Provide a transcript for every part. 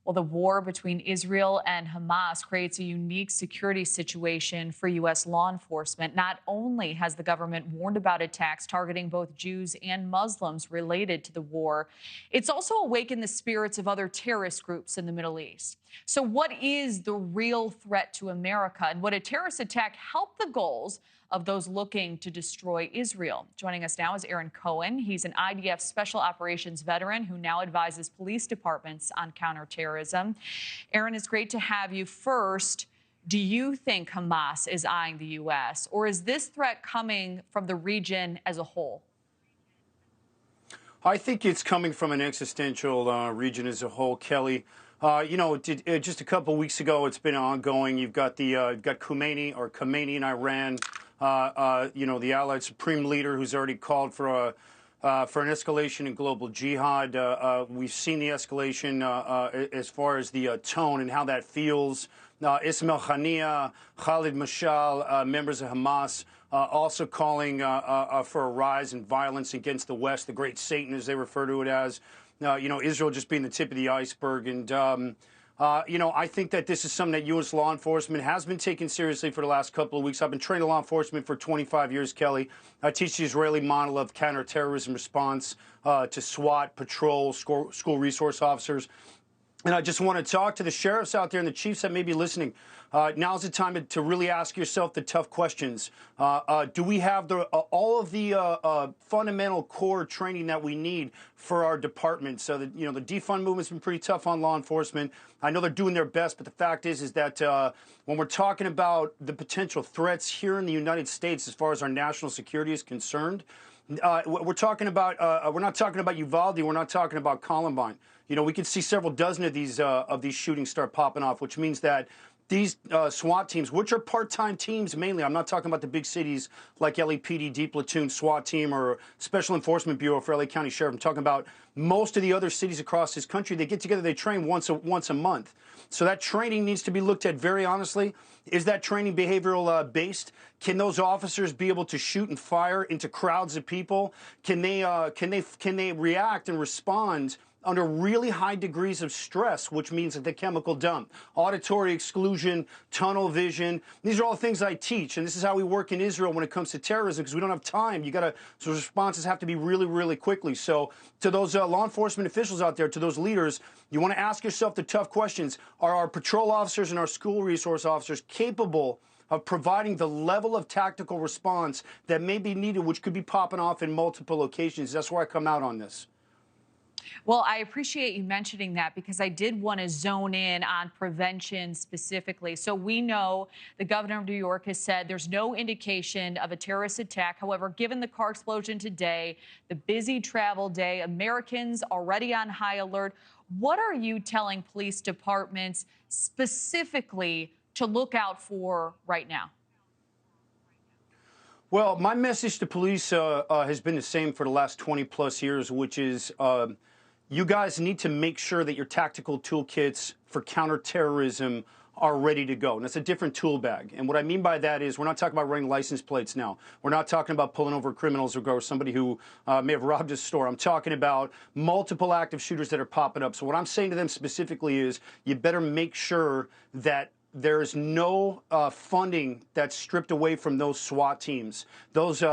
Well, the war between Israel and Hamas creates a unique security situation for U.S. law enforcement. Not only has the government warned about attacks targeting both Jews and Muslims related to the war, it's also awakened the spirits of other terrorist groups in the Middle East. So, what is the real threat to America, and would a terrorist attack help the goals of those looking to destroy Israel? Joining us now is Cohen. He's an IDF special operations veteran who now advises police departments on counterterrorism. Aaron, it's great to have you. First, do you think Hamas is eyeing the U.S., or is this threat coming from the region as a whole? I think it's coming from an existential region as a whole, Kelly. Just a couple weeks ago, it's been ongoing. You've got Khamenei in Iran. The Allied Supreme Leader, who's already called for an escalation in global jihad. We've seen the escalation as far as the tone and how that feels. Ismail Haniyeh, Khalid Mashal, members of Hamas, also calling for a rise in violence against the West, the Great Satan, as they refer to it as. Israel just being the tip of the iceberg. And, I think that this is something that U.S. law enforcement has been taking seriously for the last couple of weeks. I've been trained in law enforcement for 25 years, Kelly. I teach the Israeli model of counterterrorism response to SWAT, patrol, school resource officers. And I just want to talk to the sheriffs out there and the chiefs that may be listening. Now's the time to really ask yourself the tough questions. Do we have all of the fundamental core training that we need for our department? So that, the defund movement's been pretty tough on law enforcement. I know they're doing their best, but the fact is that when we're talking about the potential threats here in the United States as far as our national security is concerned, we're talking about we're not talking about Uvalde. We're not talking about Columbine. We could see several dozen of these shootings start popping off, which means that these SWAT teams, which are part-time teams mainly, I'm not talking about the big cities like LAPD, D Platoon, SWAT team, or Special Enforcement Bureau for LA County Sheriff. I'm talking about most of the other cities across this country. They get together, they train once a month. So that training needs to be looked at very honestly. Is that training behavioral based? Can those officers be able to shoot and fire into crowds of people? Can they react and respond under really high degrees of stress, which means that the chemical dump, auditory exclusion, tunnel vision? These are all things I teach, and this is how we work in Israel when it comes to terrorism, because we don't have time. So responses have to be really, really quickly. So to those law enforcement officials out there, to those leaders, you want to ask yourself the tough questions. Are our patrol officers and our school resource officers capable of providing the level of tactical response that may be needed, which could be popping off in multiple locations? That's where I come out on this. Well, I appreciate you mentioning that, because I did want to zone in on prevention specifically. So we know the governor of New York has said there's no indication of a terrorist attack. However, given the car explosion today, the busy travel day, Americans already on high alert, what are you telling police departments specifically to look out for right now? Well, my message to police has been the same for the last 20 plus years, which is you guys need to make sure that your tactical toolkits for counterterrorism are ready to go. And that's a different tool bag. And what I mean by that is we're not talking about running license plates now. We're not talking about pulling over criminals or somebody who may have robbed a store. I'm talking about multiple active shooters that are popping up. So what I'm saying to them specifically is you better make sure that there's no funding that's stripped away from those SWAT teams. Those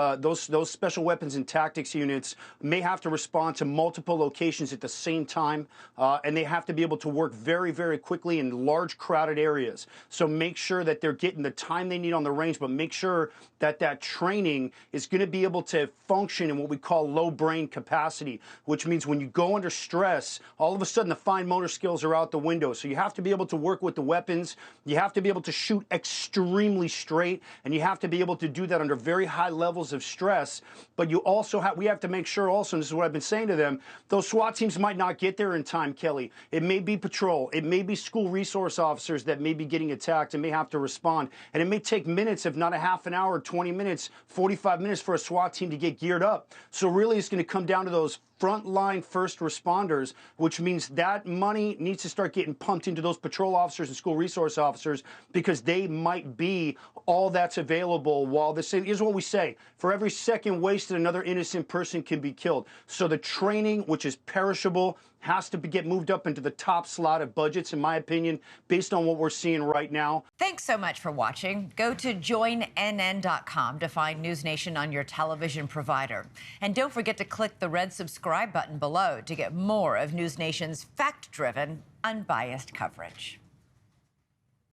special weapons and tactics units may have to respond to multiple locations at the same time, and they have to be able to work very, very quickly in large crowded areas. So make sure that they're getting the time they need on the range, but make sure that that training is going to be able to function in what we call low brain capacity, which means when you go under stress, all of a sudden the fine motor skills are out the window. So you have to be able to work with the weapons. You have to be able to shoot extremely straight, and you have to be able to do that under very high levels of stress. But we have to make sure also, and this is what I've been saying to them, those SWAT teams might not get there in time, Kelly. It may be patrol. It may be school resource officers that may be getting attacked and may have to respond. And it may take minutes, if not a half an hour, 20 minutes, 45 minutes for a SWAT team to get geared up. So really it's going to come down to those frontline first responders, which means that money needs to start getting pumped into those patrol officers and school resource officers officers because they might be all that's available while this. Here's what we say: for every second wasted, another innocent person can be killed. So the training, which is perishable, has to get moved up into the top slot of budgets, in my opinion, based on what we're seeing right now. Thanks so much for watching. Go to joinnn.com to find NewsNation on your television provider. And don't forget to click the red subscribe button below to get more of NewsNation's fact-driven, unbiased coverage.